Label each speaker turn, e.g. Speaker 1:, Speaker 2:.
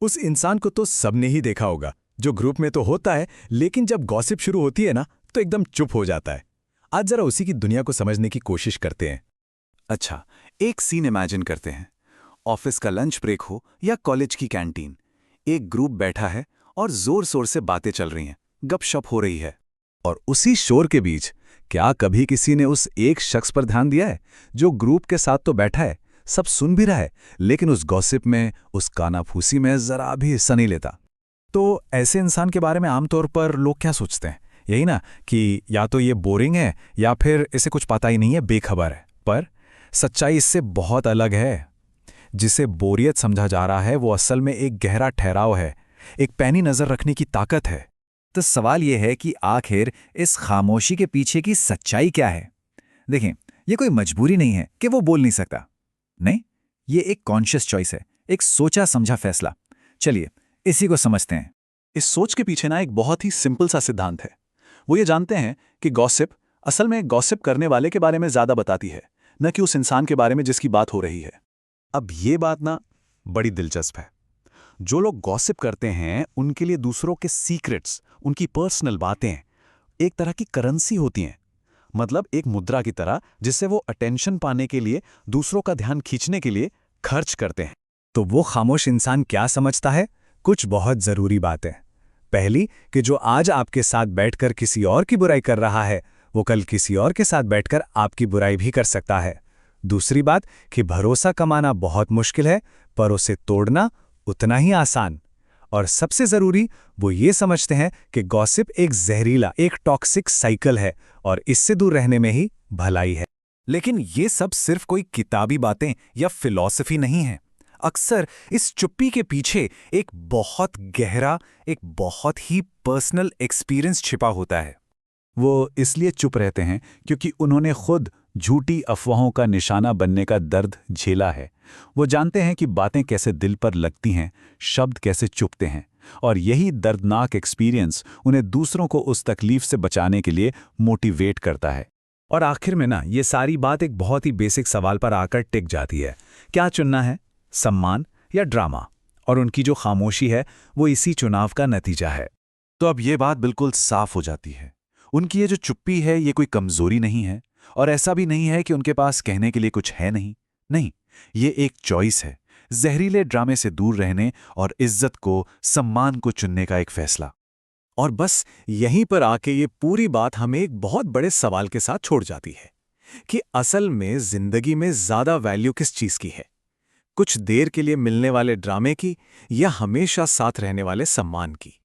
Speaker 1: उस इंसान को तो सबने ही देखा होगा, जो ग्रुप में तो होता है लेकिन जब गॉसिप शुरू होती है ना तो एकदम चुप हो जाता है। आज जरा उसी की दुनिया को समझने की कोशिश करते हैं।
Speaker 2: अच्छा, एक सीन इमेजिन करते हैं। ऑफिस का लंच ब्रेक हो या कॉलेज की कैंटीन। एक ग्रुप बैठा है और जोर शोर से बातें चल रही हैं, गपशप हो रही है।
Speaker 3: और उसी शोर के बीच क्या कभी किसी ने उस एक शख्स पर ध्यान दिया है जो ग्रुप के साथ तो बैठा है, सब सुन भी रहा है, लेकिन उस गॉसिप में, उस कानाफूसी में जरा भी हिस्सा नहीं लेता? तो ऐसे इंसान के बारे में आमतौर पर लोग क्या सोचते हैं? यही ना कि या तो ये बोरिंग है या फिर इसे कुछ पता ही नहीं है, बेखबर है। पर सच्चाई इससे बहुत अलग है। जिसे बोरियत समझा जा रहा है वो असल में एक गहरा ठहराव है, एक पैनी नजर रखने की ताकत है।
Speaker 4: तो सवाल यह है कि आखिर इस खामोशी के पीछे की सच्चाई क्या है? देखें, ये कोई मजबूरी नहीं है कि वो बोल नहीं सकता। नहीं, ये एक कॉन्शियस चॉइस है, एक सोचा समझा फैसला। चलिए इसी को समझते हैं।
Speaker 2: इस सोच के पीछे ना एक बहुत ही सिंपल सा सिद्धांत है। वो ये जानते हैं कि गॉसिप असल में गॉसिप करने वाले के बारे में ज्यादा बताती है, न कि उस इंसान के बारे में जिसकी बात हो रही है।
Speaker 3: अब ये बात ना बड़ी दिलचस्प है। जो लोग गॉसिप करते हैं उनके लिए दूसरों के सीक्रेट्स, उनकी पर्सनल बातें एक तरह की करेंसी होती हैं। मतलब एक मुद्रा की तरह, जिससे वो अटेंशन पाने के लिए, दूसरों का ध्यान खींचने के लिए खर्च करते हैं।
Speaker 1: तो वो खामोश इंसान क्या समझता है? कुछ बहुत जरूरी बातें। पहली कि जो आज आपके साथ बैठकर किसी और की बुराई कर रहा है वो कल किसी और के साथ बैठकर आपकी बुराई भी कर सकता है। दूसरी बात कि भरोसा कमाना बहुत मुश्किल है, पर उसे तोड़ना उतना ही आसान। और सबसे जरूरी वो ये समझते हैं कि गॉसिप एक जहरीला, एक टॉक्सिक साइकिल है और इससे दूर रहने में ही भलाई है।
Speaker 4: लेकिन ये सब सिर्फ कोई किताबी बातें या फिलॉसफी नहीं है। अक्सर इस चुप्पी के पीछे एक बहुत गहरा, एक बहुत ही पर्सनल एक्सपीरियंस छिपा होता है।
Speaker 3: वो इसलिए चुप रहते हैं क्योंकि उन्होंने खुद झूठी अफवाहों का निशाना बनने का दर्द झेला है। वो जानते हैं कि बातें कैसे दिल पर लगती हैं, शब्द कैसे चुभते हैं, और यही दर्दनाक एक्सपीरियंस उन्हें दूसरों को उस तकलीफ से बचाने के लिए मोटिवेट करता है।
Speaker 1: और आखिर में ना ये सारी बात एक बहुत ही बेसिक सवाल पर आकर टिक जाती है। क्या चुनना है, सम्मान या ड्रामा? और उनकी जो खामोशी है वो इसी चुनाव का नतीजा है।
Speaker 2: तो अब ये बात बिल्कुल साफ हो जाती है। उनकी ये जो चुप्पी है ये कोई कमजोरी नहीं है, और ऐसा भी नहीं है कि उनके पास कहने के लिए कुछ है नहीं। नहीं, ये एक चॉइस है, जहरीले ड्रामे से दूर रहने और इज्जत को, सम्मान को चुनने का एक फैसला।
Speaker 1: और बस यहीं पर आके ये पूरी बात हमें एक बहुत बड़े सवाल के साथ छोड़ जाती है कि असल में जिंदगी में ज्यादा वैल्यू किस चीज की है? कुछ देर के लिए मिलने वाले ड्रामे की या हमेशा साथ रहने वाले सम्मान की?